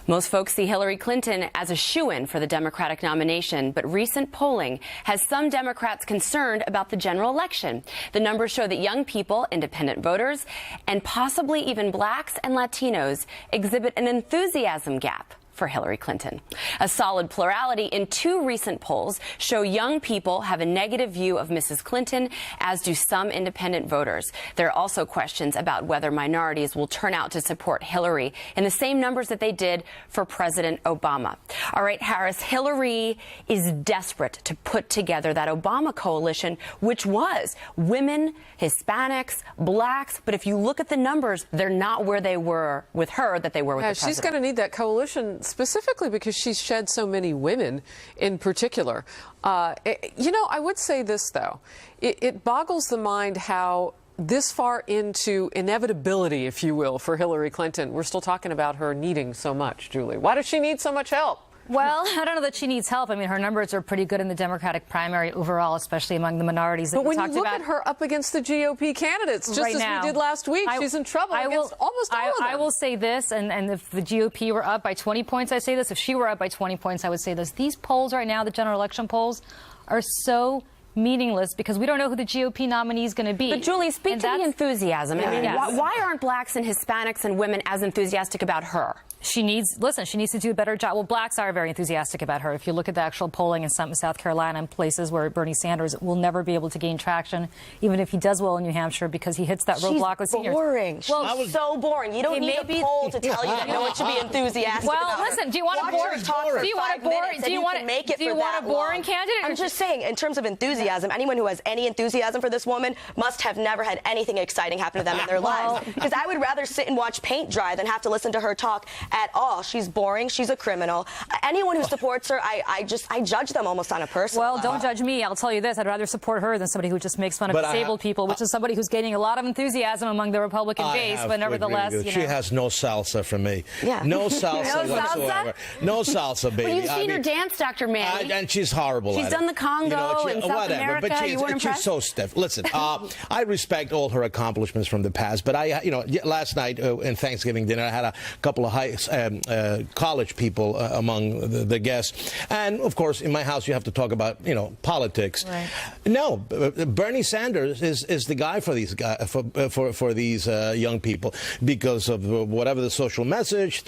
Most folks see Hillary Clinton as a shoo-in for the Democratic nomination, but recent polling has some Democrats concerned about the general election. The numbers show that young people, independent voters, and possibly even blacks and Latinos exhibit an enthusiasm gap for Hillary Clinton. A solid plurality in two recent polls show young people have a negative view of Mrs. Clinton, as do some independent voters. There are also questions about whether minorities will turn out to support Hillary in the same numbers that they did for President Obama. All right, Harris, Hillary is desperate to put together that Obama coalition, which was women, Hispanics, blacks. But if you look at the numbers, they're not where they were with her that they were with the president. She's going to need that coalition specifically because she's shed so many women in particular. You know, I would say this, though. It boggles the mind how this far into inevitability, if you will, for Hillary Clinton, we're still talking about her needing so much, Julie. Why does she need so much help? Well, I don't know that she needs help. I mean, her numbers are pretty good in the Democratic primary overall, especially among the minorities that we talked about. But when you look at her up against the GOP candidates, just right as now, we did last week, she's in trouble against almost all of them. I will say this, and if the GOP were up by 20 points, I say this. If she were up by 20 points, I would say this. These polls right now, the general election polls, are so meaningless because we don't know who the GOP nominee is going to be. But Julie, speak to the enthusiasm. I mean, yes. why aren't blacks and Hispanics and women as enthusiastic about her? She needs to do a better job. Well, blacks are very enthusiastic about her. If you look at the actual polling in some South Carolina and places where Bernie Sanders will never be able to gain traction, even if he does well in New Hampshire, because he hits that roadblock with seniors. She's boring. Well, she's so boring. You don't need a poll to tell you that no one should be enthusiastic about her. Listen, do you want a boring candidate? I'm just saying, in terms of enthusiasm, anyone who has any enthusiasm for this woman must have never had anything exciting happen to them in their lives. Because I would rather sit and watch paint dry than have to listen to her talk at all. She's boring. She's a criminal. Anyone who supports her, I judge them almost on a personal level. Don't judge me. I'll tell you this. I'd rather support her than somebody who just makes fun of disabled people, which is somebody who's gaining a lot of enthusiasm among the Republican base. But nevertheless, you know. She has no salsa for me. Yeah. No salsa whatsoever. No salsa, baby. Well, you've seen her dance, Dr. Manny. And she's horrible She's at done it. the Congo in South America. But you weren't impressed? she's so stiff. Listen, I respect all her accomplishments from the past, but last night in Thanksgiving dinner, I had a couple of college people among the guests, and of course, in my house, you have to talk about politics. Right. No, Bernie Sanders is the guy for these for these young people because of whatever the social message.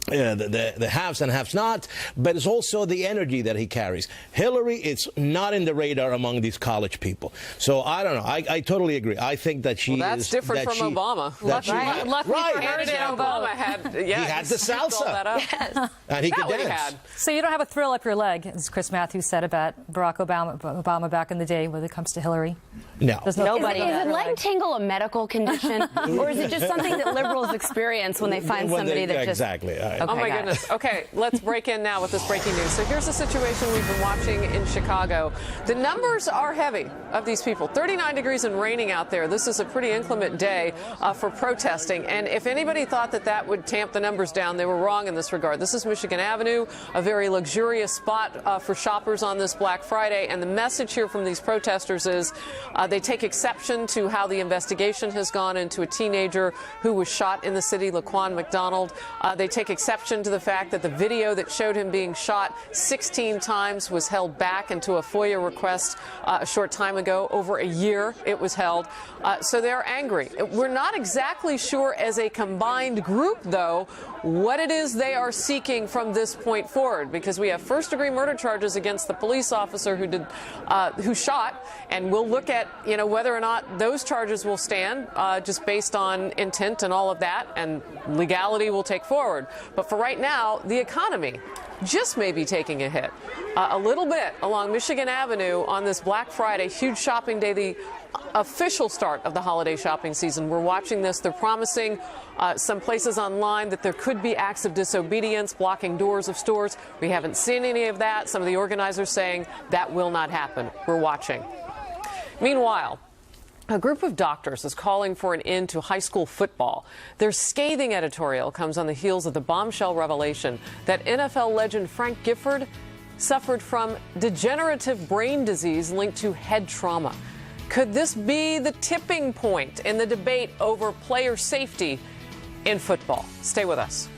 The haves and have-nots, but it's also the energy that he carries. Hillary, it's not in the radar among these college people. So I don't know. I totally agree. I think that she that's different from Obama. Lucky for her, Obama had, he had the salsa. Yes. And he could dance. So you don't have a thrill up your leg, as Chris Matthews said about Barack Obama back in the day when it comes to Hillary. No. Is leg tingle a medical condition, or is it just something that liberals experience when they find somebody that just... Exactly. Okay, oh, my goodness. Okay, let's break in now with this breaking news. So here's the situation we've been watching in Chicago. The numbers are heavy of these people. 39 degrees and raining out there. This is a pretty inclement day for protesting. And if anybody thought that would tamp the numbers down, they were wrong in this regard. This is Michigan Avenue, a very luxurious spot for shoppers on this Black Friday. And the message here from these protesters is they take exception to how the investigation has gone into a teenager who was shot in the city, Laquan McDonald. They take exception to the fact that the video that showed him being shot 16 times was held back into a FOIA request a short time ago. Over a year it was held. So they're angry. We're not exactly sure as a combined group, though, what it is they are seeking from this point forward, because we have first-degree murder charges against the police officer who shot, and we'll look at whether or not those charges will stand just based on intent and all of that, and legality will take forward. But for right now, the economy just may be taking a hit a little bit along Michigan Avenue on this Black Friday, huge shopping day, the official start of the holiday shopping season. We're watching this. They're promising some places online that there could be acts of disobedience, blocking doors of stores. We haven't seen any of that. Some of the organizers saying that will not happen. We're watching. Meanwhile, a group of doctors is calling for an end to high school football. Their scathing editorial comes on the heels of the bombshell revelation that NFL legend Frank Gifford suffered from degenerative brain disease linked to head trauma. Could this be the tipping point in the debate over player safety in football? Stay with us.